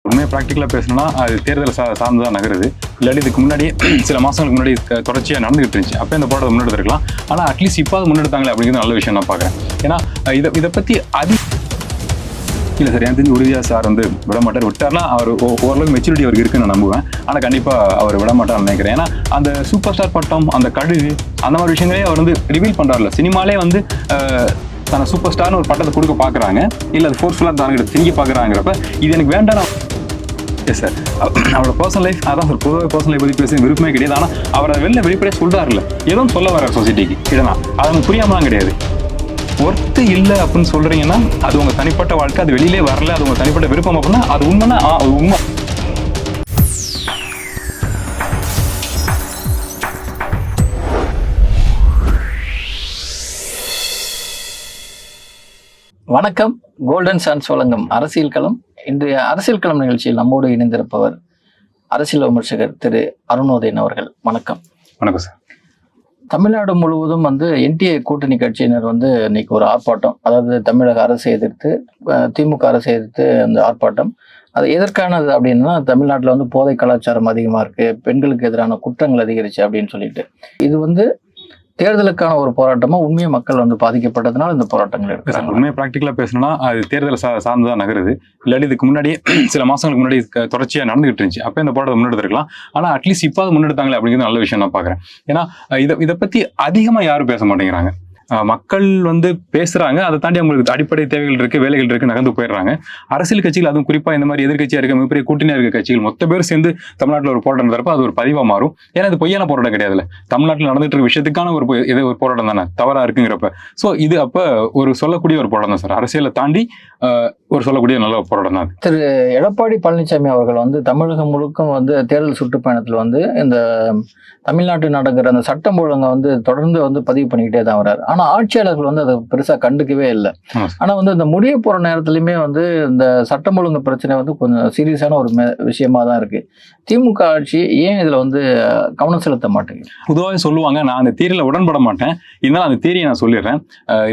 உண்மையாக ப்ராக்டிக்கலாக பேசணும்னா அது தேர்தல் சார்ந்து தான் நகருது. இல்லாட்டி இதுக்கு முன்னாடி சில மாதங்களுக்கு முன்னாடி தொடர்ச்சியாக நடந்துகிட்டு இருந்துச்சு. அப்போ இந்த போராட்டத்தை முன்னெடுத்துருக்கலாம். ஆனால் அட்லீஸ்ட் இப்போ அது முன்னெடுத்தாங்களே அப்படிங்கிறது நல்ல விஷயம் நான் பார்க்குறேன். ஏன்னா இதை பற்றி இல்லை சார், எனக்கு தெரிஞ்சு உறுதியாக சார் வந்து விடமாட்டார். விட்டார்னா அவர் ஓரளவுக்கு மெச்சூரிட்டி அவருக்கு இருக்குன்னு நான் நம்புவேன். ஆனால் கண்டிப்பாக அவர் விடமாட்டார்னு நினைக்கிறேன். ஏன்னா அந்த சூப்பர் ஸ்டார் பட்டம், அந்த கழுகு, அந்த மாதிரி விஷயங்களே அவர் வந்து ரிவீல் பண்ணுறாருல. சினிமாலே வந்து தன்னை சூப்பர் ஸ்டார்னு ஒரு பட்டத்தை கொடுக்க பார்க்குறாங்க, இல்லை அது ஃபோர்ஸ்ஃபுல்லாக தாங்கிட்டு திங்கி பார்க்குறாங்கிறப்ப இது எனக்கு வேண்டாம். எஸ் சார், அவரோட பர்சனல் லைஃப் அதான் சார், பொதுவாக பர்சனல் லைஃப் பற்றி பேச விருப்பமே கிடையாது. ஆனால் அவர் அதை வெளிப்படையாக சொல்கிறாருல்ல, ஏதோ சொல்ல வர்றார் சொசைட்டிக்கு. இல்லைனா அது நமக்கு புரியாமலாம் கிடையாது. ஒர்த்து இல்லை அப்படின்னு சொல்கிறீங்கன்னா அது உங்கள் தனிப்பட்ட வாழ்க்கை, அது வெளியிலே வரல, அது உங்கள் தனிப்பட்ட விருப்பம் அப்படின்னா அது உண்மைன்னா அது உண்மை. வணக்கம். கோல்டன் சான்ஸ் வழங்கும் அரசியல் களம். இன்றைய அரசியல் களம் நிகழ்ச்சியில் நம்மோடு இணைந்திருப்பவர் அரசியல் விமர்சகர் திரு அருணோதயன் அவர்கள். வணக்கம். வணக்கம் சார். தமிழ்நாடு முழுவதும் வந்து என்டிஏ கூட்டணி கட்சியினர் வந்து இன்னைக்கு ஒரு ஆர்ப்பாட்டம், அதாவது தமிழக அரசை எதிர்த்து, திமுக அரசை எதிர்த்து அந்த ஆர்ப்பாட்டம். அது எதற்கானது அப்படின்னா, தமிழ்நாட்டில் வந்து போதை கலாச்சாரம் அதிகமாக இருக்கு, பெண்களுக்கு எதிரான குற்றங்கள் அதிகரிச்சு அப்படின்னு சொல்லிட்டு, இது வந்து தேர்தலுக்கான ஒரு போராட்டமா உண்மையை மக்கள் வந்து பாதிக்கப்பட்டதுனால இந்த போராட்டங்கள் இருக்கு. உண்மையை ப்ராக்டிக்கலா பேசணும்னா அது தேர்தல் சார்ந்து தான் நகருது. இல்லாட்டி இதுக்கு முன்னாடி சில மாசங்களுக்கு முன்னாடி தொடர்ச்சியாக நடந்துகிட்டு இருந்துச்சு. அப்போ இந்த போராட்டத்தை முன்னெடுத்துருக்கலாம். ஆனால் அட்லீஸ்ட் இப்போ முன்னெடுத்தாங்களே அப்படிங்கிறது நல்ல விஷயம் நான் பார்க்குறேன். ஏன்னா இதை பற்றி அதிகமாக யாரும் பேச மாட்டேங்கிறாங்க. மக்கள் வந்து பேசுறாங்க, அதை தாண்டி அவங்களுக்கு அடிப்படை தேவைகள் இருக்கு, வேலைகள் இருக்கு, நகர்ந்து போயிடுறாங்க. அரசியல் கட்சிகள், அதுவும் குறிப்பா இந்த மாதிரி எதிர்கட்சியா இருக்க மிகப்பெரிய கூட்டணியா இருக்க கட்சிகள் மொத்த பேர் சேர்ந்து தமிழ்நாட்டில் ஒரு போராட்டம் நடப்ப அது ஒரு பதிவா மாறும். ஏன்னா இது பொய்யான போராட்டம் கிடையாதுல்ல, தமிழ்நாட்டில் நடந்துட்டு இருக்க விஷயத்துக்கான ஒரு போராட்டம் தானே, தவறா இருக்குங்கிறப்ப. ஸோ இது அப்ப ஒரு சொல்லக்கூடிய ஒரு போராட்டம் தான் சார், அரசியலை தாண்டி ஒரு சொல்லக்கூடிய நல்ல போராட்டம் தான். திரு எடப்பாடி பழனிசாமி அவர்கள் வந்து தமிழகம் முழுக்க வந்து தேர்தல் சுற்றுப்பயணத்தில் வந்து இந்த தமிழ்நாட்டில் நடக்கிற அந்த சட்டம் ஒழுங்கை வந்து தொடர்ந்து வந்து பதிவு பண்ணிக்கிட்டே தான் வர்றாரு. ஆனா ஆட்சியாளர்கள் வந்து அதை பெருசா கண்டுக்கவே இல்லை. ஆனா வந்து இந்த முடிய போற நேரத்திலுமே வந்து இந்த சட்டம் ஒழுங்கு பிரச்சனை வந்து கொஞ்சம் சீரியஸான ஒரு விஷயமா தான் இருக்கு. திமுக ஆட்சி ஏன் இதுல வந்து கவனம் செலுத்த மாட்டேங்குது? பொதுவாக சொல்லுவாங்க, நான் அந்த தியரியில உடன்பட மாட்டேன், இருந்தாலும் அந்த தியரியை நான் சொல்லிடுறேன்.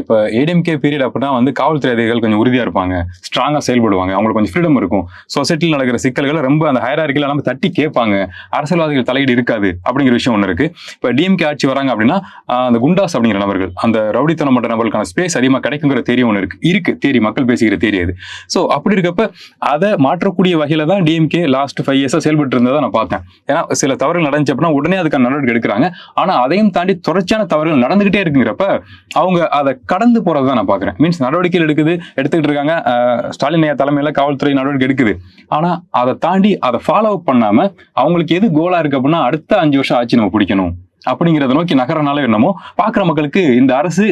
இப்போ ஏடிஎம்கே பீரியட் அப்படின்னா வந்து காவல்துறை அதிகாரிகள் கொஞ்சம் உறுதியா இருப்பாங்க, ஸ்ட்ராங்கா செயல்படுவாங்க, அவங்களுக்கு கொஞ்சம் ஃப்ரீடம் இருக்கும், சொசைட்டியில் நடக்கிற சிக்கல்களை ரொம்ப அந்த ஹைரார்க்கில நம்ம தட்டி கேட்பாங்க, அரசியல்வாதிகள் தலையீடு இருக்காது அப்படிங்கிற விஷயம் ஒன்று இருக்கு. இப்போ டிஎம்கே ஆட்சி வராங்க அப்படின்னா அந்த குண்டாஸ் அப்படிங்கிற நபர்கள், அந்த ரவுடித்தனம் பண்ற நபர்களுக்கான ஸ்பேஸ் அதிகமாக கிடைக்குங்கிற தேரி ஒன்று இருக்கு தேரி, மக்கள் பேசிக்கிற தேரி அது. ஸோ அப்படி இருக்கப்ப அதை மாற்றக்கூடிய வகையில தான் டிஎம்கே லாஸ்ட் 5 இயர்ஸா செயல்பட்டு இருந்ததை நான் பார்த்தேன். ஏன்னா சில தவறுகள் நடந்துச்சு அப்படின்னா உடனே அதுக்கான நடவடிக்கை எடுக்கிறாங்க. ஆனா அதையும் தாண்டி தொடர்ச்சியான தவறுகள் நடந்துகிட்டே இருக்குங்கிறப்ப அவங்க அதை கடந்து போறதை தான் நான் பார்க்குறேன். மீன்ஸ் நடவடிக்கைகள் எடுத்துக்கிட்டு இருக்காங்க, ஸ்டாலின் ஐயா தலைமையில காவல்துறை நடவடிக்கை எடுக்குது. ஆனா அதை தாண்டி அதை ஃபாலோ அப் பண்ணாம அவங்களுக்கு எது கோலா இருக்கு அப்படின்னா அடுத்த 5 வருஷம் ஆட்சி நம்ம பிடிக்கணும் அப்படிங்கிறத நோக்கி நகரனால என்னமோ பார்க்குற மக்களுக்கு இந்த அரசு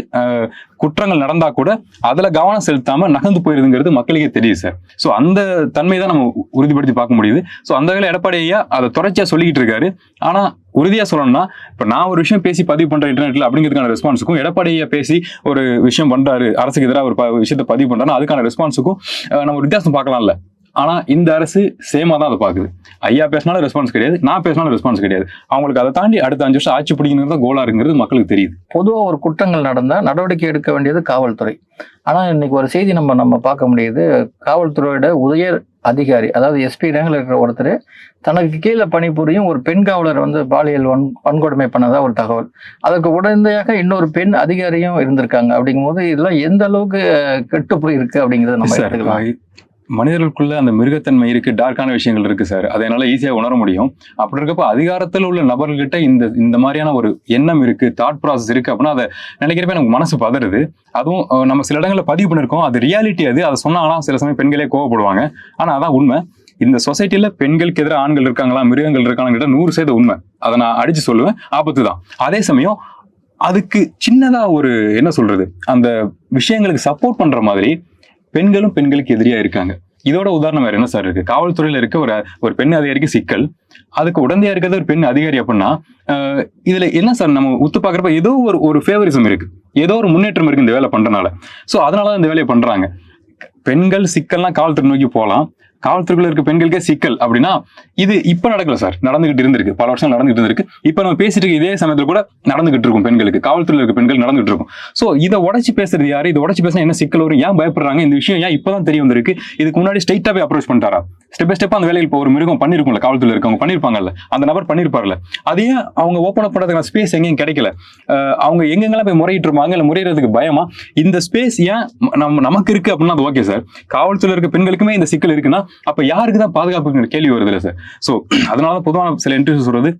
குற்றங்கள் நடந்தா கூட அதுல கவனம் செலுத்தாம நகர்ந்து போயிருதுங்கிறது மக்களுக்கே தெரியுது சார். ஸோ அந்த தன்மை தான் நம்ம உறுதிப்படுத்தி பார்க்க முடியுது. ஸோ அந்த வகையில் எடப்பாடி ஐயா அதை தொடர்ச்சியா சொல்லிக்கிட்டு இருக்காரு. ஆனா உறுதியா சொல்லணும்னா, இப்ப நான் ஒரு விஷயம் பேசி பதிவு பண்றேன் இன்டர்நெட்ல அப்படிங்கிறதுக்கான ரெஸ்பான்ஸுக்கும், எடப்பாடி ஐயா பேசி ஒரு விஷயம் பண்றாரு, அரசுக்கு எதிராக ஒரு விஷயத்தை பதிவு பண்றாரு, அதுக்கான ரெஸ்பான்ஸுக்கும் நம்ம ஒரு வித்தியாசம் பார்க்கலாம்ல. ஆனா இந்த அரசு சேமா தான் அதை பாக்குது. ஐயா பேசினாலும் ரெஸ்பான்ஸ் கிடையாது, நான் பேசினாலும் ரெஸ்பான்ஸ் கிடையாது. அவங்களுக்கு அதை தாண்டி அடுத்த 5 வருஷம் ஆட்சி பிடிக்கணுங்கிறது கோலா இருக்குங்கிறது மக்களுக்கு தெரியுது. பொதுவாக ஒரு குற்றங்கள் நடந்தா நடவடிக்கை எடுக்க வேண்டியது காவல்துறை. ஆனா இன்னைக்கு ஒரு செய்தி நம்ம பார்க்க முடியுது, காவல்துறையோட உயர் அதிகாரி, அதாவது எஸ்பி ரேங்கில் இருக்கிற ஒருத்தர் தனக்கு கீழே பணிபுரியும் ஒரு பெண் காவலர் வந்து பாலியல் வன்கொடுமை பண்ணதா ஒரு தகவல். அதற்கு உடனடியாக இன்னொரு பெண் அதிகாரியும் இருந்திருக்காங்க. அப்படிங்கும்போது இதெல்லாம் எந்த அளவுக்கு கெட்டு போயிருக்கு அப்படிங்கிறத நம்ம எடுத்துக்கலாம். மனிதர்களுக்குள்ள அந்த மிருகத்தன்மை இருக்கு, டார்க்கான விஷயங்கள் இருக்கு சார், அதை என்னால ஈஸியா உணர முடியும். அப்படி இருக்கப்ப அதிகாரத்தில் உள்ள நபர்கள்கிட்ட இந்த மாதிரியான ஒரு எண்ணம் இருக்கு, தாட் ப்ராசஸ் இருக்கு அப்படின்னா அதை நினைக்கிறப்ப எனக்கு மனசு பதறுது. அதுவும் நம்ம சில இடங்களில் பதிவு பண்ணிருக்கோம், அது ரியாலிட்டி. அதை சொன்னாங்கன்னா சில சமயம் பெண்களே கோவப்படுவாங்க. ஆனா அதான் உண்மை. இந்த சொசைட்டில பெண்களுக்கு எதிராக ஆண்கள் இருக்காங்களா, மிருகங்கள் இருக்காங்கிட்ட 100% உண்மை. அதை நான் அடிச்சு சொல்லுவேன், ஆபத்து தான். அதே சமயம் அதுக்கு சின்னதா ஒரு என்ன சொல்றது, அந்த விஷயங்களுக்கு சப்போர்ட் பண்ற மாதிரி பெண்களும் பெண்களுக்கு எதிரியா இருக்காங்க. இதோட உதாரணம் வேற என்ன சார் இருக்கு? காவல்துறையில இருக்க ஒரு பெண் அதிகாரிக்கு சிக்கல், அதுக்கு உடந்தையா இருக்கிறது ஒரு பெண் அதிகாரி அப்படின்னா இதுல என்ன சார், நம்ம உத்து பாக்குறப்ப ஏதோ ஒரு ஃபேவரிசம் இருக்கு, ஏதோ ஒரு முன்னேற்றம் இருக்கு இந்த வேலை பண்றதுனால. ஸோ அதனாலதான் இந்த வேலையை பண்றாங்க. பெண்கள் சிக்கல்லாம் காவல்துறை நோக்கி போகலாம், காவல்துறைக்குள்ள இருக்க பெண்களுக்கே சிக்கல் அப்படின்னா இது இப்ப நடக்கல சார், நடந்துகிட்டு இருந்திருக்கு, பல வருஷம் நடந்துகிட்டு இருந்திருக்கு. இப்ப நம்ம பேசிட்டு இருக்க இதே சமயத்துல கூட நடந்துகிட்டு இருக்கும் பெண்களுக்கு, காவல்துறையில் இருக்க பெண்கள் நடந்துகிட்டு இருக்கும். சோ இதை உடைச்சு பேசுறது யாரு, இதை உடைச்சு பேசினா என்ன சிக்கல் வரும், ஏன் பயப்படுறாங்க, இந்த விஷயம் ஏன் இப்பதான் தெரிய வந்திருக்கு, இதுக்கு முன்னாடி ஸ்ட்ரைட்டா போய் அப்ரோச் பண்ணிட்டாரா, ஸ்டெப் பை ஸ்டெப்பா அந்த வேலையில் இப்போ ஒரு மிருகம் பண்ணிருக்கும்ல, காவல்துறையில் இருக்கவங்க பண்ணிருப்பாங்கல்ல, அந்த நபர் பண்ணிருப்பார்ல, அதையே அவங்க ஓப்பன் அப் பண்றதுக்கான ஸ்பேஸ் எங்கேயும் கிடைக்கல. அவங்க எங்கெங்கெல்லாம் போய் முறையிட்டு இருப்பாங்க, இல்ல முறையிறதுக்கு பயமா, இந்த ஸ்பேஸ் ஏன் நமக்கு இருக்கு அப்படின்னா அது ஓகே சார். காவல்துறையில் இருக்க பெண்களுக்குமே இந்த சிக்கல் இருக்குன்னா அப்ப யாருக்கு தான் பாதுகாப்புங்கிற கேள்வி வருது இல்லை சார். ஸோ அதனால பொதுவான சில இன்டர்வியூ சொல்றது,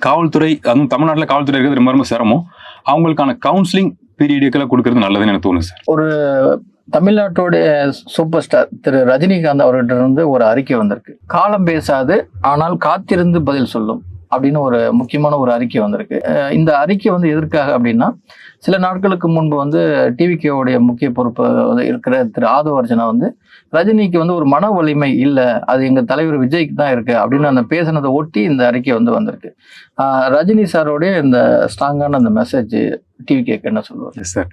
காவல்துறை அதுவும் தமிழ்நாட்டில் காவல்துறை இருக்கிறது ரொம்ப ரொம்ப சிரமம், அவங்களுக்கான கவுன்சிலிங் பீரியடுகளை கொடுக்கறது நல்லதுன்னு எனக்கு தோணுது சார். ஒரு தமிழ்நாட்டோடைய சூப்பர் ஸ்டார் திரு ரஜினிகாந்த் அவர்கிட்ட இருந்து ஒரு அறிக்கை வந்திருக்கு. காலம் பேசாது ஆனால் காத்திருந்து பதில் சொல்லும் அப்படின்னு ஒரு முக்கியமான ஒரு அறிக்கை வந்திருக்கு. இந்த அறிக்கை வந்து எதற்காக அப்படின்னா, சில நாட்களுக்கு முன்பு வந்து டிவிகேவுடைய முக்கிய பொறுப்பு இருக்கிற திரு ஆதவ அர்ஜுனா வந்து ரஜினிக்கு வந்து ஒரு மன வலிமை இல்லை, அது எங்க தலைவர் விஜய்க்கு தான் இருக்கு அப்படின்னு அந்த பேசினதை ஒட்டி இந்த அறிக்கை வந்து வந்திருக்கு. ரஜினி சாரோடைய இந்த ஸ்ட்ராங்கான அந்த மெசேஜ் டிவிகேக்கு என்ன சொல்லுவார்? சார்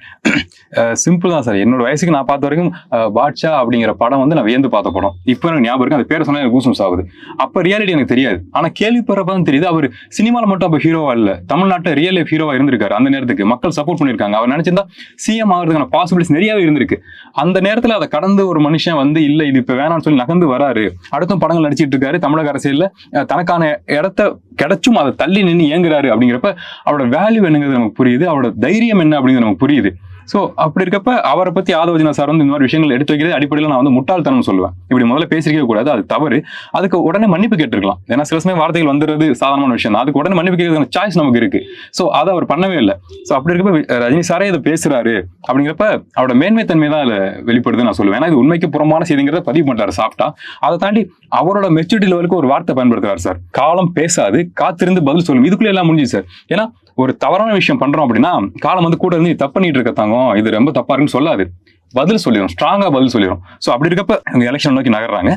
சிம்பிள் தான் சார். என்னோட வயசுக்கு நான் பார்த்த வரைக்கும் பாட்ஷா அப்படிங்கிற படம் வந்து நான் வியந்து பார்த்த படம். இப்போ எனக்கு ஞாபகம் இருக்கு, அந்த பேரை சொன்னா எனக்கு கூசம்ஸ் ஆகுது. அப்ப ரியாலிட்டி எனக்கு தெரியாது, ஆனா கேள்விப்படுறப்பதான் தெரியுது அவர் சினிமாவில் மட்டும் அப்ப ஹீரோவா இல்ல, தமிழ்நாட்டில் ரியல் லைஃப் ஹீரோவா இருந்திருக்காரு. அந்த நேரத்துக்கு மக்கள் சப்போர்ட் பண்ணிருக்காங்க. அவர் நினைச்சிருந்தா சிஎம் ஆகிறதுக்கான பாசிபிலிட்டிஸ் நிறையவே இருந்திருக்கு. அந்த நேரத்துல அதை கடந்து ஒரு மனுஷன் வந்து இல்ல இது இப்ப வேணாம்னு சொல்லி நகர்ந்து வராரு, அடுத்தும் படங்கள் நடிச்சிட்டு இருக்காரு, தமிழக அரசியல்ல தனக்கான இடத்த கிடைச்சும் அதை தள்ளி நின்று இயங்குறாரு அப்படிங்கிறப்ப அவரோட வேல்யூ என்னங்கிறது நமக்கு புரியுது, அவரோட தைரியம் என்ன அப்படிங்கிறது நமக்கு புரியுது. சோ அப்படி இருக்கப்ப அவரை பத்தி ஆதவ அர்ஜுனா சார் வந்து இந்த மாதிரி விஷயங்கள் எடுத்து வைக்கிறது அடிப்படையில் நான் வந்து முட்டாள்தனம் சொல்லுவேன். இப்படி முதல்ல பேசிருக்கவே கூடாது, அது தவறு. அதுக்கு உடனே மன்னிப்பு கேட்டிருக்கலாம். ஏன்னா சில சமயம் வார்த்தைகள் வந்துடுறது சாதாரணமான விஷயம் தான், அதுக்கு உடனே மன்னிப்பு கேட்கறதுக்கான சாய்ஸ் நமக்கு இருக்கு. சோ அதை அவர் பண்ணவே இல்லை. சோ அப்படி இருக்கப்ப ரஜினி சாரே இதை பேசுறாரு அப்படிங்கிறப்ப அவரோட மேன்மைத்தன்மை தான் அதுல வெளிப்படுது நான் சொல்லுவேன். ஏன்னா இது உண்மைக்கு புறமான செய்திங்கிறத பதிவு பண்றாரு சாப்பிட்டா. அதை தாண்டி அவரோட மெச்சூரிட்டி லெவலுக்கு ஒரு வார்த்தை பயன்படுத்துறாரு சார், காலம் பேசாது காத்திருந்து பதில் சொல்லும். இதுக்குள்ள எல்லாம் முடிஞ்சு சார். ஏன்னா ஒரு தவறான விஷயம் பண்றோம் அப்படின்னா காலம் வந்து கூட இருந்து தப்பு பண்ணிட்டு இருக்கத்தாங்க, இது ரொம்ப தப்பா இருக்குன்னு சொல்லாது, பதில் சொல்லிடும், ஸ்ட்ராங்கா பதில் சொல்லிடும். ஸோ அப்படி இருக்கப்ப எலெக்ஷன் நோக்கி நகர்றாங்க.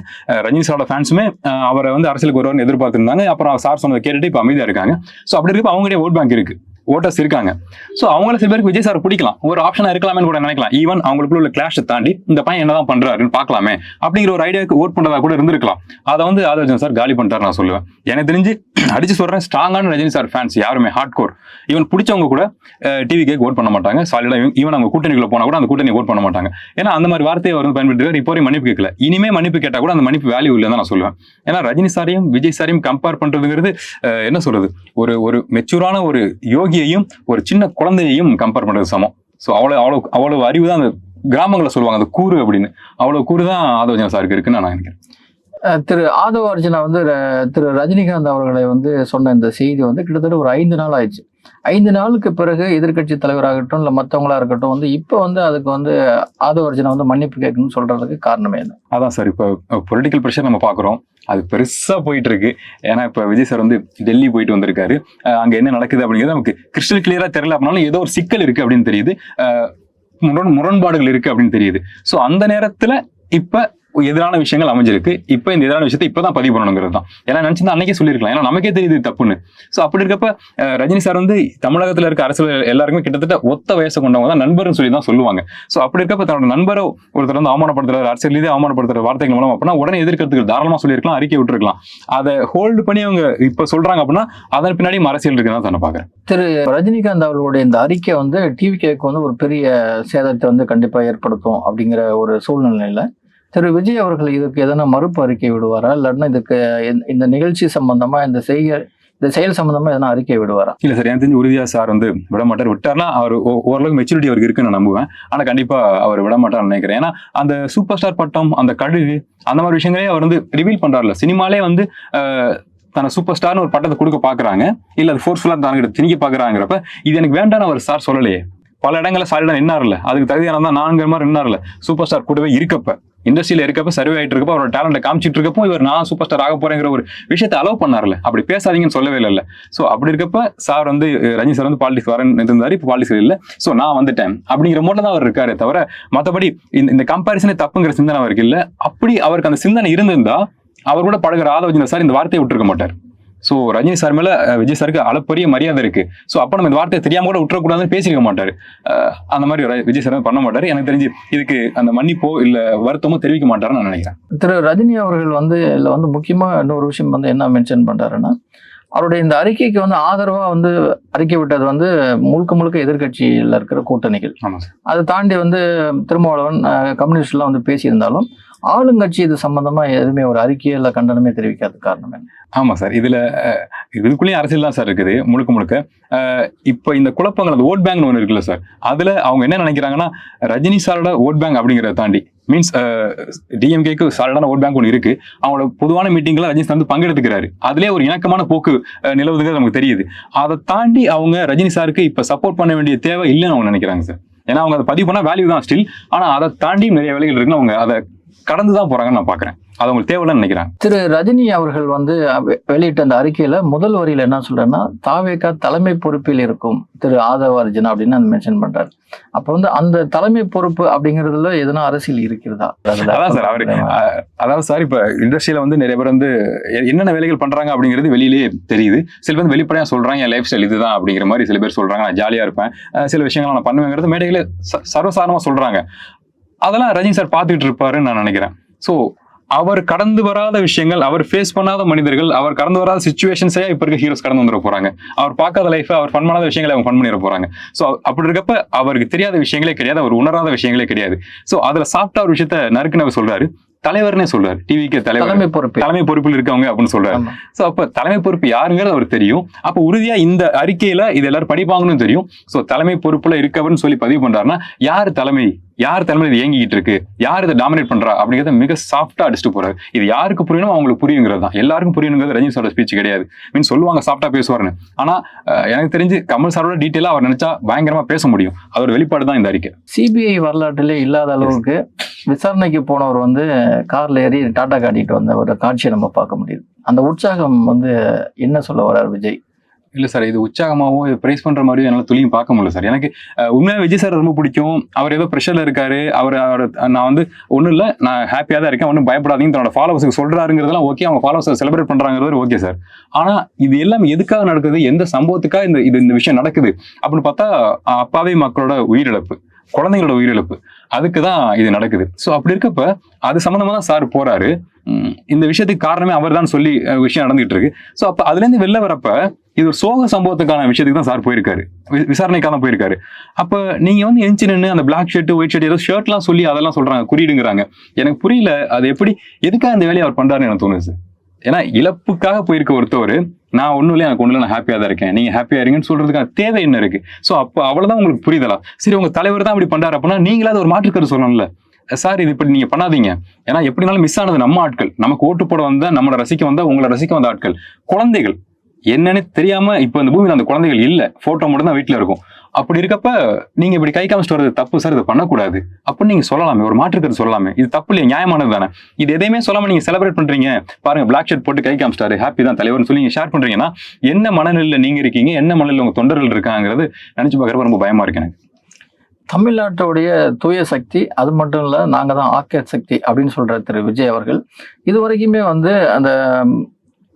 ரஜினி சாரோட ஃபேன்ஸுமே அவரை வந்து அரசியலுக்கு வருவார்னு எதிர்பார்த்திருந்தாங்க. அப்புறம் சார் சொன்னதை கேட்டுட்டு இப்போ அமைதியா இருக்காங்க. ஸோ அப்படி இருக்கப்ப அவங்களுடைய ஓட் பேங்க் இருக்கு, ஓட்டர்ஸ் இருக்காங்க. ஸோ அவங்கள சில பேருக்கு விஜய் சார் பிடிக்கலாம், ஒரு ஆப்ஷனா இருக்கலாமே கூட நினைக்கலாம். ஈவன் அவங்களுக்குள்ள உள்ள கிளாஷை தாண்டி இந்த பையன் என்னதான் பண்றாருன்னு பார்க்கலாமே அப்படிங்கிற ஒரு ஐடியாவுக்கு ஓட் பண்றதா கூட இருந்திருக்கலாம். அதை வந்து ஆதவ அர்ஜுனா சார் காலி பண்ணிட்டாரு நான் சொல்லுவேன். எனக்கு தெரிஞ்சு அடிச்சு சொல்றேன், ஸ்ட்ராங்கான ரஜினி சார் ஃபேன்ஸ் யாருமே ஹார்ட் கோர் ஈவன் பிடிச்சவங்க கூட டிவிக்கு ஓட் பண்ண மாட்டாங்க சாலிடா. ஈவன் அவங்க கூட்டணிக்குள்ள போனா கூட அந்த கூட்டணி ஓட் பண்ண மாட்டாங்க. ஏன்னா அந்த மாதிரி வார்த்தையை அவர் வந்து பயன்படுத்துவார். இப்போ மன்னிப்பு கேட்கல, இனிமே மன்னிப்பு கேட்டா கூட அந்த மன்னிப்பு வேல்யூ இல்லைன்னு நான் சொல்லுவேன். ஏன்னா ரஜினி சாரையும் விஜய் சாரையும் கம்பேர் பண்றதுங்கிறது என்ன சொல்றது, ஒரு மெச்சூரான ஒரு யோகியையும் ஒரு சின்ன குழந்தையையும் கம்பேர் பண்றது சமம். ஸோ அவ்வளவு அறிவு தான் அந்த கிராமங்களை சொல்லுவாங்க, அந்த கூறு அப்படின்னு, அவ்வளவு கூறு தான் ஆதவ அர்ஜுனா சாருக்கு இருக்குன்னு நான் நினைக்கிறேன். திரு ஆதவ அர்ஜுனா வந்து திரு ரஜினிகாந்த் அவர்களை வந்து சொன்ன இந்த செய்தி வந்து கிட்டத்தட்ட ஒரு 5 நாள் ஆயிடுச்சு. 5 நாளுக்கு பிறகு எதிர்கட்சி தலைவராகட்டும் இல்ல மற்றவங்களா இருக்கட்டும் வந்து இப்போ வந்து அதுக்கு வந்து ஆதவ அர்ஜுனா வந்து மன்னிப்பு கேட்கணும்னு சொல்றதுக்கு காரணமே என்ன? அதான் சார், இப்போ பொலிட்டிக்கல் ப்ரெஷர் நம்ம பாக்குறோம், அது பெருசா போயிட்டு இருக்கு. ஏன்னா இப்ப விஜய் சார் வந்து டெல்லி போயிட்டு வந்திருக்காரு, அங்க என்ன நடக்குது அப்படிங்கிறது நமக்கு கிறிஸ்டல் கிளியரா தெரியல அப்படின்னாலும் ஏதோ ஒரு சிக்கல் இருக்கு அப்படின்னு தெரியுது, முரண்பாடுகள் இருக்கு அப்படின்னு தெரியுது. சோ அந்த நேரத்துல இப்ப எதிரான விஷயங்கள் அமைஞ்சிருக்கு. இப்ப இந்த எதிரான விஷயத்தை இப்பதான் பதிவு பண்ணணுங்கிறது தான். ஏன்னா நினைச்சிருந்தா அன்னைக்கே சொல்லிருக்கலாம், ஏன்னா நமக்கே தெரியுது தப்புன்னு. சோ அப்படி இருக்கப்ப ரஜினி சார் வந்து தமிழகத்துல இருக்க அரசியல் எல்லாருக்குமே கிட்டத்தட்ட ஒத்த வயசை கொண்டவங்க தான், நண்பர்னு சொல்லி தான் சொல்லுவாங்க. சோ அப்படி இருக்கப்ப தன்னோட நண்பரை ஒருத்தர் வந்து அவமானப்படுத்துறாரு, அரசியல் ரீதியாக அவமானப்படுத்துற வார்த்தைகள் மூலம் அப்படின்னா உடனே எதிர்க்கிறதுக்கு தாராளமா சொல்லியிருக்கலாம், அறிக்கை விட்டுருக்கலாம். அதை ஹோல்டு பண்ணி அவங்க இப்ப சொல்றாங்க அப்படின்னா அதன் பின்னாடியும் அரசியல் இருக்குன்னு தான் நான் பாக்குறேன். திரு ரஜினிகாந்த் அவர்களுடைய இந்த அறிக்கை வந்து டிவிகேக்கு வந்து ஒரு பெரிய சேதத்தை வந்து கண்டிப்பா ஏற்படுத்தும் அப்படிங்கிற ஒரு சூழ்நிலையில திரு விஜய் அவர்கள் இதுக்கு எதனா மறுப்பு அறிக்கை விடுவாரா, இல்லைன்னா இதுக்கு இந்த நிகழ்ச்சி சம்பந்தமா இந்த செயல் சம்பந்தமா எதனா அறிக்கை விடுவாரா? இல்ல சார், எனக்கு தெரிஞ்சு உறுதியா சார் வந்து விட மாட்டார். விட்டார்னா அவர் ஓரளவுக்கு மெச்சூரிட்டி அவருக்கு இருக்குன்னு நான் நம்புவேன். ஆனா கண்டிப்பா அவர் விட மாட்டார்னு நினைக்கிறேன். ஏன்னா அந்த சூப்பர் ஸ்டார் பட்டம், அந்த கழுகு, அந்த மாதிரி விஷயங்களே அவர் வந்து ரிவீல் பண்றாருல. சினிமாலே வந்து தன சூப்பர் ஸ்டார்னு ஒரு பட்டத்தை கொடுக்க பாக்குறாங்க, இல்ல அது ஃபோர்ஸ்ஃபுல்லா தனக்கிட்ட திணிக்க பாக்குறாங்கிறப்ப இது எனக்கு வேண்டான்னு அவர் சார் சொல்லலையே. பல இடங்களில் சாலிடா நின்னார்ல, அதுக்கு தகுதியான தான் நான்கிற மாதிரி நின்னார்ல. சூப்பர் ஸ்டார் கூடவே இருக்கப்ப, இண்டஸ்ட்ரியில இருக்கப்ப, சர்வே ஆயிட்டு இருக்கப்ப, அவரோட டேலண்ட்டை காமிச்சிட்டு இருக்கப்போ இவர் நான் சூப்பர் ஸ்டார் ஆக போறேங்கிற ஒரு விஷயத்தை அலோவ் பண்ணார்ல. அப்படி பேசாதீங்கன்னு சொல்லவே இல்லை. சோ அப்படி இருக்கப்ப சார் வந்து ரஜினி சார் வந்து பாலிடிக்ஸ் வரன்னு இருந்தாரு, இப்போ பாலிடிக்ஸ் இல்லை. சோ நான் வந்துட்டேன் அப்படிங்கிற மோட்ல தான் அவர் இருக்காரு தவிர மற்றபடி இந்த கம்பாரிசனே தப்புங்கிற சிந்தனை அவருக்கு இல்லை. அப்படி அவருக்கு அந்த சிந்தனை இருந்திருந்தா அவர் கூட பழகிற ஆதவ அர்ஜுனா சார் இந்த வார்த்தையை விட்டுருக்க மாட்டார். ஸோ ரஜினி சார் மேல விஜய் சாருக்கு அளப்பரிய மரியாதை இருக்கு. ஸோ அப்ப நம்ம இந்த வார்த்தையை தெரியாம கூட விட்டுறக்கூடாதுன்னு பேசியிருக்க மாட்டாரு. அந்த மாதிரி விஜய் சார் பண்ண மாட்டாரு. எனக்கு தெரிஞ்சு இதுக்கு அந்த மன்னிப்போ இல்ல வருத்தமோ தெரிவிக்க மாட்டாருன்னு நான் நினைக்கிறேன். திரு ரஜினி அவர்கள் வந்து இதுல வந்து முக்கியமா இன்னொரு விஷயம் வந்து என்ன மென்ஷன் பண்றாருன்னா, அவருடைய இந்த அறிக்கைக்கு வந்து ஆதரவா வந்து அறிக்கை விட்டது வந்து முழுக்க முழுக்க எதிர்கட்சியில் இருக்கிற கூட்டணிகள். ஆமா சார். அதை தாண்டி வந்து திருமாவளவன் கம்யூனிஸ்ட் எல்லாம் வந்து பேசியிருந்தாலும் ஆளுங்கட்சி இது சம்பந்தமா எதுவுமே ஒரு அறிக்கையோ இல்ல கண்டனமே தெரிவிக்காத காரணம் என்ன? ஆமா சார். இதுக்குள்ளேயும் அரசியல் தான் சார் இருக்குது முழுக்க முழுக்க. இப்ப இந்த குழப்பங்கள் அந்த ஓட் பேங்க்னு ஒன்று இருக்குல்ல சார், அதுல அவங்க என்ன நினைக்கிறாங்கன்னா ரஜினி சாரோட ஓட் பேங்க் அப்படிங்கிறத தாண்டி மீன்ஸ் டிஎம்கேக்கு சாலிடான ஓட் பேங்க் ஒன்று இருக்கு. அவங்களோட பொதுவான மீட்டிங்ல ரஜினி சார் வந்து பங்கெடுத்துக்கிறாரு. அதுலேயே ஒரு இணக்கமான போக்கு நிலவுதுங்கிறது நமக்கு தெரியுது. அதை தாண்டி அவங்க ரஜினி சாருக்கு இப்ப சப்போர்ட் பண்ண வேண்டிய தேவை இல்லைன்னு அவங்க நினைக்கிறாங்க சார். ஏன்னா அவங்க அதை பதிவு பண்ணா வேல்யூ தான் ஸ்டில். ஆனா அதை தாண்டி நிறைய வேலைகள் இருக்குன்னு அவங்க அதை கடந்துதான் போறாங்கன்னு நான் பாக்குறேன். அது அவங்களுக்கு தேவையில்லைன்னு நினைக்கிறாங்க. திரு ரஜினி அவர்கள் வந்து வெளியிட்ட அந்த அறிக்கையில முதல் வரியில என்ன சொல்றேன்னா, தாவேகா தலைமை பொறுப்பில் இருக்கும் திரு ஆதவ அர்ஜுனா அப்படின்னு அந்த மென்ஷன் பண்றாரு. அப்ப வந்து அந்த தலைமை பொறுப்பு அப்படிங்கிறதுல எதனா அரசியல் இருக்கிறதா? அதான் சார் அவரு அதாவது சார் இப்ப இண்டஸ்ட்ரியில வந்து நிறைய பேர் வந்து என்னென்ன வேலைகள் பண்றாங்க அப்படிங்கிறது வெளியிலேயே தெரியுது. சில பேர் வெளிப்படையா சொல்றாங்க என் லைஃப் ஸ்டைல் இதுதான் அப்படிங்கிற மாதிரி சில பேர் சொல்றாங்க. நான் ஜாலியா இருப்பேன், சில விஷயங்கள் நான் பண்ணுவேங்கிறது மேடைகளே சர்வசாதாரணமா சொல்றாங்க. அதெல்லாம் ரஜினி சார் பார்த்துட்டு இருப்பாருன்னு நான் நினைக்கிறேன். ஸோ அவர் கடந்து வராத விஷயங்கள், அவர் ஃபேஸ் பண்ணாத மனிதர்கள், அவர் கடந்து வராத சிச்சுவேஷன்ஸே இப்ப இருக்க ஹீரோஸ் கடந்து வந்துட போறாங்க. அவர் பார்க்காத லைஃப், அவர் ஃபன் பண்ணாத விஷயங்களை அவங்க ஃபன் பண்ணிட போறாங்க. ஸோ அப்படி இருக்கப்ப அவருக்கு தெரியாத விஷயங்களே கிடையாது, அவர் உணராத விஷயங்களே கிடையாது. ஸோ அதுல சாப்பிட்டா ஒரு விஷயத்த நறுக்குன்னு சொல்றாரு, தலைவர்னே சொல்றாரு. டிவிக்கு தலைமை பொறுப்பில் இருக்கவங்க அப்படின்னு சொல்றாரு. சோ அப்ப தலைமை பொறுப்பு யாருங்கிறது அவர் தெரியும். அப்ப உறுதியா இந்த அறிக்கையில இது எல்லாரும் படிப்பாங்கன்னு தெரியும். சோ தலைமை பொறுப்புல இருக்கவர்னு சொல்லி பதிவு பண்றாருன்னா யார் தலைமையில இது இயங்கிட்டு இருக்கு, யார் இதை டாமினேட் பண்றா அப்படிங்கறத மிக சாஃப்டா அடிச்சுட்டு போறாரு. இது யாருக்கு புரியணும் அவங்களுக்கு புரியுங்கிறது தான். எல்லாருக்கும் புரியணுங்கிறது ரஜினி சாரோட ஸ்பீச் கிடையாது. மீன் சொல்லுவாங்க சாஃப்டா பேசுவாருன்னு. ஆனா எனக்கு தெரிஞ்சு கமல் சாரோட டீட்டெயிலா அவர் நினைச்சா பயங்கரமா பேச முடியும். அதோட வெளிப்பாடு தான் இந்த அறிக்கை. சிபிஐ வரலாற்றிலே இல்லாத அளவுக்கு விசாரணைக்கு போனவர் வந்து கார்ல ஏறி டாடா காட்டிட்டு வந்த ஒரு காட்சியை நம்ம பார்க்க முடியுது. அந்த உற்சாகம் வந்து என்ன சொல்ல வர்றார் விஜய்? இல்ல சார், இது உற்சாகமாவோ பிரைஸ் பண்ற மாதிரியும் என்னால துளியும் பார்க்க முடியல சார். எனக்கு உண்மையா விஜய் சார் ரொம்ப பிடிக்கும். அவர் ஏதோ ப்ரெஷர்ல இருக்காரு, நான் வந்து ஒன்றும் இல்லை, நான் ஹாப்பியா தான் இருக்கேன், ஒன்றும் பயப்படாதீங்க தன்னோட ஃபாலோவர்ஸுக்கு சொல்றாருங்கிறதெல்லாம் ஓகே, அவங்க ஃபாலோவர்ஸ் செலிப்ரேட் பண்றாங்கிறது ஓகே சார். ஆனா இது எல்லாமே எதுக்காக நடக்குது, எந்த சம்பவத்துக்காக இந்த விஷயம் நடக்குது அப்படின்னு பார்த்தா அப்பாவி மக்களோட உயிரிழப்பு, குழந்தைங்களோட உயிரிழப்பு, அதுக்கு தான் இது நடக்குது. ஸோ அப்படி இருக்கப்ப அது சம்மந்தமா தான் சார் போறாரு. இந்த விஷயத்துக்கு காரணமே அவர் தான் சொல்லி விஷயம் நடந்துகிட்டு இருக்கு. ஸோ அப்ப அதுல இருந்து வெளில வரப்ப இது ஒரு சோக சம்பவத்துக்கான விஷயத்துக்கு தான் சார் போயிருக்காரு, விசாரணைக்காக போயிருக்காரு. அப்ப நீங்க வந்து எஞ்சி நின்று அந்த பிளாக் ஷர்ட் ஒயிட் ஷர்ட் ஏதோ ஷர்ட்லாம் சொல்லி அதெல்லாம் சொல்றாங்க, குறியீடுங்கிறாங்க. எனக்கு புரியல அது எப்படி, எதுக்காக அந்த வேலையை அவர் பண்றாருன்னு எனக்கு தோணுது சார். ஏன்னா இழப்புக்காக போயிருக்க ஒருத்தவர் நான் ஒன்றும் இல்லை, எனக்கு ஒன்றும் இல்லை, நான் ஹாப்பியாக தான் இருக்கேன், நீங்க ஹாப்பியா இருங்கன்னு சொல்றதுக்கான தேவை என்ன இருக்கு? ஸோ அப்போ அவ்வளவுதான் உங்களுக்கு புரிதலா? சரி உங்க தலைவர் தான் அப்படி பண்றாரு அப்படின்னா நீங்களாவது ஒரு மாற்றுக்கருத்து சொல்லணும்ல சார், இது இப்படி நீங்க பண்ணாதீங்க. ஏன்னா எப்படினாலும் மிஸ் ஆனது நம்ம ஆட்கள், நமக்கு ஓட்டு போட வந்தா, நம்மளை ரசிக்க வந்தா, உங்களை ரசிக்க வந்த ஆட்கள், குழந்தைகள் என்னன்னு தெரியாம இப்ப இந்த பூமியில அந்த குழந்தைகள் இல்ல, போட்டோ மட்டும் தான் வீட்டுல இருக்கும். அப்படி இருக்கப்ப நீங்க இப்படி கை காமிச்சிட்டு வர்றது தப்பு சார், இதை பண்ணக்கூடாது அப்படின்னு நீங்க சொல்லலாமே, ஒரு மாற்றுக்கருத்து சொல்லலாமே. இது தப்பு இல்லையா, நியாயமானது தானே. இது எதையுமே சொல்லாம நீங்க செலிப்ரேட் பண்றீங்க, பாருங்க பிளாக் ஷர்ட் போட்டு கை காமிச்சிட்டாரு, ஹாப்பி தான் தலைவர்னு சொல்லி நீங்க ஷேர் பண்றீங்கன்னா என்ன மனநிலையில நீங்க இருக்கீங்க, என்ன மனநிலையில உங்க தொண்டர்கள் இருக்காங்கிறது நினைச்சு பார்க்கறப்ப ரொம்ப பயமா இருக்கு எனக்கு. தமிழ்நாட்டுடைய தூய சக்தி, அது மட்டும் இல்ல நாங்க தான் ஆக்க சக்தி அப்படின்னு சொல்ற திரு விஜய் அவர்கள் இது வரைக்குமே வந்து அந்த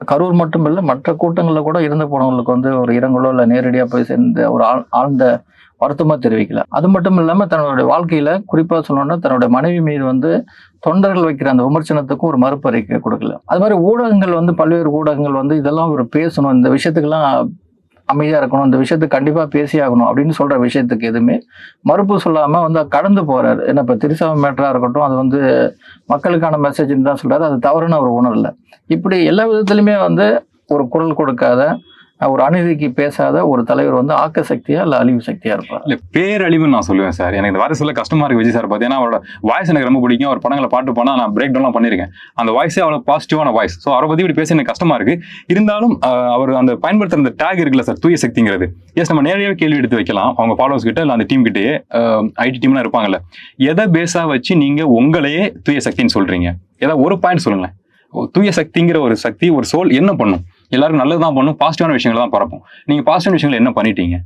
கரூர் மட்டும் இல்லை மற்ற கூட்டங்களில் கூட இறந்து போனவங்களுக்கு வந்து ஒரு இரங்கலோ இல்லை நேரடியாக போய் சேர்ந்து ஒரு ஆழ்ந்த வருத்தமாக தெரிவிக்கல. அது மட்டும் இல்லாமல் தன்னுடைய வாழ்க்கையில் குறிப்பாக சொல்லணும்னா தன்னுடைய மனைவி மீது வந்து தொண்டர்கள் வைக்கிற அந்த விமர்சனத்துக்கும் ஒரு மறுப்பு அறிக்கை கொடுக்கல. அது மாதிரி ஊடகங்கள் வந்து பல்வேறு ஊடகங்கள் வந்து இதெல்லாம் ஒரு பேசணும், இந்த விஷயத்துக்கெல்லாம் அமைதியாக இருக்கணும், இந்த விஷயத்துக்கு கண்டிப்பாக பேசியாகணும் அப்படின்னு சொல்கிற விஷயத்துக்கு எதுவுமே மறுப்பு சொல்லாமல் வந்து கடந்து போகிறாரு. ஏன்னா இப்போ திருசாமி மேட்டராக இருக்கட்டும், அது வந்து மக்களுக்கான மெசேஜ்னு தான் சொல்கிறாரு, அது தவறுன்னு அவர் உணரல. இப்படி எல்லா விதத்துலையுமே வந்து ஒரு குரல் கொடுக்காத, ஒரு அநீதிக்கு பேசாத ஒரு தலைவர் வந்து ஆக்க சக்தியா இல்ல அழிவு சக்தியா இருப்பார்? இல்ல பேரழிவுன்னு நான் சொல்லுவேன் சார். எனக்கு இந்த வார சொல்ல கஷ்டமா இருக்கு விஜய் சார் பார்த்தீங்கன்னா, அவரோட வாய்ஸ் எனக்கு ரொம்ப பிடிக்கும். அவர் படங்களை பாட்டு போனா நான் பிரேக் டவுன்லாம் பண்ணியிருக்கேன். அந்த வாய்ஸே அவ்வளோ பாசிட்டிவான வாய்ஸ். ஸோ அவரை பத்தி இப்படி பேச எனக்கு கஷ்டமா இருக்கு. இருந்தாலும் அவர் அந்த பயன்படுத்துற அந்த டேக் இருக்குல்ல சார், தூய சக்திங்கிறது, எஸ் நம்ம நேரடியாக கேள்வி எடுத்து வைக்கலாம் அவங்க ஃபாலோவர்ஸ் கிட்ட, இல்லை அந்த டீம் கிட்டேயே, ஐடி டீம்லாம் இருப்பாங்கல்ல, எதை பேஸா வச்சு நீங்க உங்களையே தூய சக்தின்னு சொல்றீங்க? ஏதாவது ஒரு பாயிண்ட் சொல்லுங்களேன். தூய சக்திங்கிற ஒரு சக்தி, ஒரு சோல் என்ன பண்ணும்? எல்லாருக்கும் நல்லதுதான் பண்ணும், பாசிட்டிவான விஷயங்கள் தான் பரப்பும். நீங்க பாசிட்டிவான விஷயங்கள் என்ன பண்ணிட்டீங்க?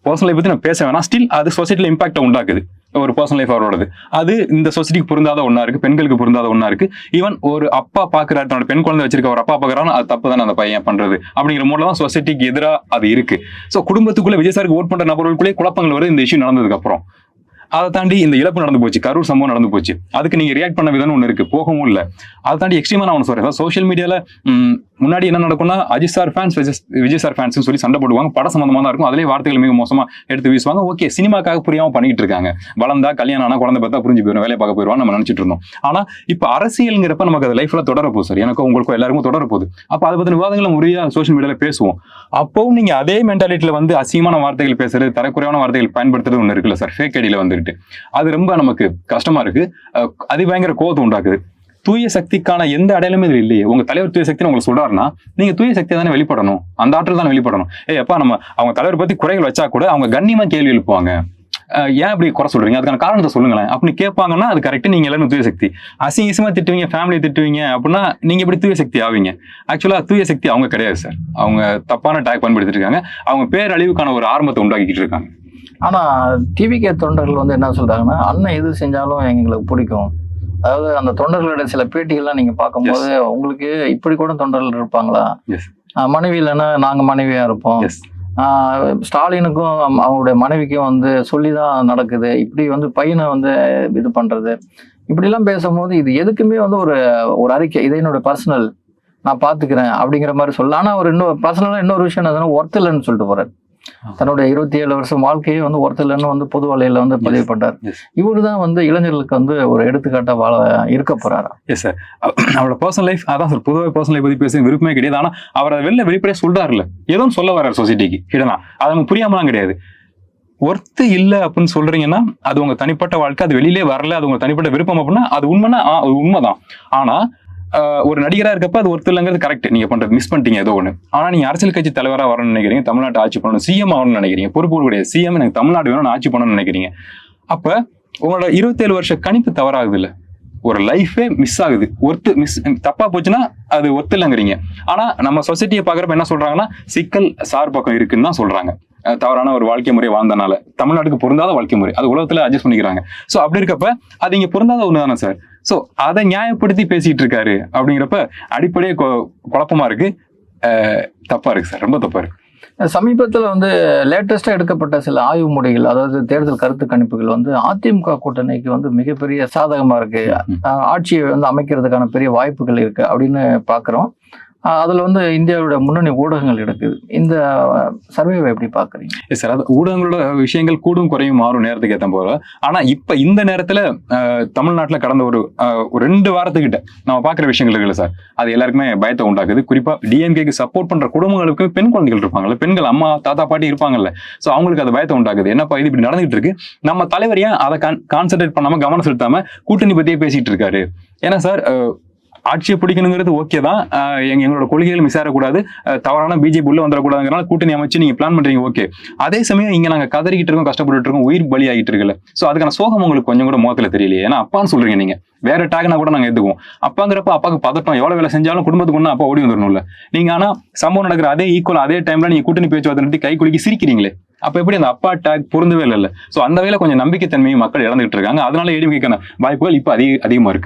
பர்சனலை பத்தி நான் பேச வேணாம், ஸ்டில் அது சொசைட்டில இம்பாக்டை உண்டாக்குது. ஒரு பர்சனல் லைஃப் அவரோடது. அது இந்த சொசைட்டிக்கு பொருந்தாத ஒண்ணா இருக்கு, பெண்களுக்கு பொருந்தாத ஒண்ணா இருக்கு. ஈவன் ஒரு அப்பா பாக்குறாரு, தன்னோட பெண் குழந்தை வச்சிருக்க ஒரு அப்பா பாக்குறாரு, அது தப்பு தானே அந்த பையன் பண்றது அப்படிங்கிற மூலம் தான் சொசைட்டிக்கு எதிரா அது இருக்கு. சோ குடும்பத்துக்குள்ள விஜய் சாருக்கு ஓட் பண்ற நபர்களுக்குள்ளே குழப்பங்கள் வருது இந்த இஷ்யூ நடந்ததுக்கு அப்புறம். அதை தாண்டி இந்த இழப்பு நடந்து போச்சு, கரூர் சம்பவம் நடந்து போச்சு, அதுக்கு நீங்க ரியாக்ட் பண்ண விதம் ஒண்ணு இருக்கு, போகவும் இல்ல. அதை தாண்டி எக்ஸ்ட்ரீமா நான் ஒன்று சொல்றேன், சோஷியல் மீடியால முன்னாடி என்ன நடக்கும்னா Ajith sir fans Vijay sir fans சொல்லி சண்டை போடுவாங்க, பட சம்பந்தமா தான் இருக்கும், அதுலேயே வார்த்தைகள் மிக மோசமா எடுத்து வீசுவாங்க. ஓகே, சினிமாக்காக புரியாம பண்ணிட்டு இருக்காங்க, வளர்ந்தா கல்யாணம் ஆனா குழந்தை பார்த்தா புரிஞ்சு போயிடும், வேலையை பார்க்க போயிடுவாங்க நம்ம நினைச்சிட்டு இருந்தோம். ஆனா இப்ப அரசியல்ங்கிறப்ப நமக்கு அது லைஃப்ல தொடர போகுது சார், எனக்கும் உங்களுக்கும் எல்லாருக்கும் தொடர போகுது. அப்ப அதை பத்தின விவாதங்களை முறையா சோஷியல் மீடியால பேசுவோம். அப்பவும் நீங்க அதே மென்டாலிட்டியில வந்து அசிங்கமான வார்த்தைகள் பேசுறது, தரக்குறையான வார்த்தைகள் பயன்படுத்துறது ஒண்ணு இருக்குல்ல சார், ஃபேக் ஐடியில வந்துட்டு அது ரொம்ப நமக்கு கஷ்டமா இருக்கு. அது பயங்கர கோபத்தை உண்டாக்குது. தூய சக்திக்கான எந்த அடையாளமே இது இல்லையே. உங்க தலைவர் தூய சக்தின்னு உங்களுக்கு சொல்றாருன்னா நீங்க தூய சக்தியை தானே வெளிப்படணும், அந்த ஆற்றல் தானே வெளிப்படணும். எப்பா நம்ம அவங்க தலைவர் பத்தி குறைகள் வச்சா கூட அவங்க கண்ணியமா கேள்வி எழுப்புவாங்க, ஏன் அப்படி குறை சொல்றீங்க, அதுக்கான காரணத்தை சொல்லுங்களேன் அப்படின்னு கேட்பாங்கன்னா அது கரெக்ட். நீங்க எல்லாரும் தூய சக்தி. அசிங்கமா திட்டுவீங்க, ஃபேமிலியை திட்டுவீங்க அப்படின்னா நீங்க எப்படி தூய சக்தி ஆவீங்க? ஆக்சுவலா தூய சக்தி அவங்க கிடையாது சார், அவங்க தப்பான டேக் பயன்படுத்திட்டு இருக்காங்க, அவங்க பேரழிவுக்கான ஒரு ஆரம்பத்தை உண்டாக்கிட்டு இருக்காங்க. ஆனா டிவிகே தொண்டர்கள் வந்து என்ன சொல்றாங்கன்னா, அண்ணன் எது செஞ்சாலும் எங்களுக்கு பிடிக்கும். அதாவது அந்த தொண்டர்களுடைய சில பேட்டிகள்லாம் நீங்க பார்க்கும்போது உங்களுக்கு இப்படி கூட தொண்டர்கள் இருப்பாங்களா, மனைவி இல்லைன்னா நாங்க மனைவியா இருப்போம், ஸ்டாலினுக்கும் அவங்களுடைய மனைவிக்கும் வந்து சொல்லிதான் நடக்குது, இப்படி வந்து பையனை வந்து இது பண்றது, இப்படிலாம் பேசும்போது இது எதுக்குமே வந்து ஒரு அறிக்கை, இது என்னோட பர்சனல், நான் பாத்துக்கிறேன் அப்படிங்கிற மாதிரி சொல்லலாம். ஆனா அவர் பர்சனலா இன்னொரு விஷயம் என்னதுன்னா ஒர்த் இல்லைன்னு சொல்லிட்டு போறாரு. தன்னுடைய 27 வருஷம் வாழ்க்கையே வந்து ஒருத்தர்லன்னு வந்து பொது வலையில வந்து பதிவு பண்றாரு. இவருதான் வந்து இளைஞர்களுக்கு வந்து ஒரு எடுத்துக்காட்டா இருக்க போறாரா? எஸ் சார், அவரோட பர்சனல் லைஃப் அதான் சார், பொதுவாக பர்சனல் லைஃப் பத்தி பேச விருப்பமே கிடையாது. ஆனா அவர் வெளிப்படையா சொல்றாருல்ல, ஏதோ சொல்ல வர்றாரு சொசைட்டிக்கு ஹிடனா, அது நமக்கு புரியாமலாம் கிடையாது. ஒர்த்து இல்லை அப்படின்னு சொல்றீங்கன்னா அது உங்க தனிப்பட்ட வாழ்க்கை, அது வெளியிலே வரல, அது உங்க தனிப்பட்ட விருப்பம் அப்படின்னா அது உண்மைன்னா உண்மைதான். ஆனா ஒரு நடிகரா இருக்கப்ப அது ஒருத்தர் இல்லைங்கிறது கரெக்ட், நீங்க பண்றது மிஸ் பண்ணிட்டீங்க ஏதோ ஒண்ணு. ஆனா நீங்க அரசியல் கட்சி தலைவரா வரணும்னு நினைக்கிறீங்க, தமிழ்நாட்டு ஆட்சி பண்ணணும், சிஎம் ஆகணும்னு நினைக்கிறீங்க, பொறுப்பு கிடையாது, சிஎம் எனக்கு தமிழ்நாடு வேணும், ஆட்சி பண்ணணும்னு நினைக்கிறீங்க. அப்ப உங்களோட 27 வருஷ கணிப்பு தவறாகுது இல்ல, ஒரு லைஃபே மிஸ் ஆகுது. தப்பா போச்சுன்னா அது ஒர்த்து இல்லைங்கிறீங்க. ஆனா நம்ம சொசைட்டியை பாக்குறப்ப என்ன சொல்றாங்கன்னா சிக்கல் சார் பக்கம் இருக்குன்னு தான் சொல்றாங்க. தவறான ஒரு வாழ்க்கை முறை வாழ்ந்தனால தமிழ்நாட்டுக்கு பொருந்தாத வாழ்க்கை முறை அது உலகத்துல அட்ஜஸ்ட் பண்ணிக்கிறாங்க. சோ அப்படி இருக்கப்ப அது இங்க பொருந்தாத ஒண்ணு தானே சார். சோ அதை நியாயப்படுத்தி பேசிட்டு இருக்காரு அப்படிங்கிறப்ப அடிப்படையே குழப்பமா இருக்கு, தப்பா இருக்கு சார், ரொம்ப தப்பா இருக்கு. சமீபத்தில் வந்து லேட்டஸ்டா எடுக்கப்பட்ட சில ஆய்வு முடிவுகள், அதாவது தேர்தல் கருத்து கணிப்புகள் வந்து அதிமுக கூட்டணிக்கு வந்து மிகப்பெரிய சாதகமா இருக்கு, ஆட்சியை வந்து அமைக்கிறதுக்கான பெரிய வாய்ப்புகள் இருக்கு அப்படின்னு பாக்குறோம். அதுல வந்து இந்தியாவோட முன்னணி ஊடகங்கள் எடுக்குது. இந்த சர்வேவை எப்படி பாக்குறீங்க? சார், அது ஊடகங்களோட விஷயங்கள் கூடும் குறையும் மாறும் நேரத்துக்கு ஏற்ற போல. ஆனா இப்ப இந்த நேரத்துல தமிழ்நாட்டுல கடந்த ஒரு 2 வாரத்துக்கிட்ட நம்ம பாக்குற விஷயங்கள் இருக்குல்ல சார், அது எல்லாருக்குமே பயத்தை உண்டாக்குது. குறிப்பா டிஎம்கேக்கு சப்போர்ட் பண்ற குடும்பங்களுக்கு பெண் குழந்தைகள் இருப்பாங்கல்ல, பெண்கள் அம்மா தாத்தா பாட்டி இருப்பாங்கல்ல, சோ அவங்களுக்கு அது பயத்தை உண்டாக்குது. என்னப்பா இது இப்படி நடந்துட்டு இருக்கு, நம்ம தலைவர் ஏன் அதை கான்சென்ட்ரேட் பண்ணாம கவனம் செலுத்தாம கூட்டணி பத்தியே பேசிட்டு இருக்காரு? ஏன்னா சார், ஆட்சியை பிடிக்கணுங்கிறது ஓகே தான், எங்களோட கொள்கைகள் மிஸ் ஆகக்கூடாது, தவறான பிஜேபி உள்ள வந்துடக்கூடாதுங்கிறனால கூட்டணி அமைச்சு நீங்க பிளான் பண்றீங்க, ஓகே. அதே சமயம் இங்க நாங்க கதறிக்கிட்டு இருக்கோம், கஷ்டப்பட்டு இருக்கோம், உயிர் பலி ஆகிட்டு இருக்குல்ல. சோ அதுக்கான சோகம் உங்களுக்கு கொஞ்சம் கூட முகத்துல தெரியலையே. ஏன்னா அப்பான்னு சொல்றீங்க, நீங்க வேற டாக்னா கூட நாங்க எடுத்துக்குவோம். அப்பாங்கிறப்ப அப்பாவுக்கு பதட்டம், எவ்வளவு வேலை செஞ்சாலும் குடும்பத்துக்கு ஒண்ணு அப்பா ஓடி வந்துடணும்ல. நீங்க ஆனா சம்பவம் நடக்கிற அதே ஈக்குவல் அதே டைம்ல நீங்க கூட்டணி பேச்சுவார்த்தை நடத்தி கை குலுக்கி சிரிக்கிறீங்களே, அப்ப எப்படி அந்த அப்பா டாக் பொருந்தவே இல்லை. சோ அந்த வேலை கொஞ்சம் நம்பிக்கைத்தன்மையும் மக்கள் இழந்துகிட்டு இருக்காங்க. அதனால ஏடிஎம்கேக்கான வாய்ப்புகள் இப்ப அதிகமா இருக்கு.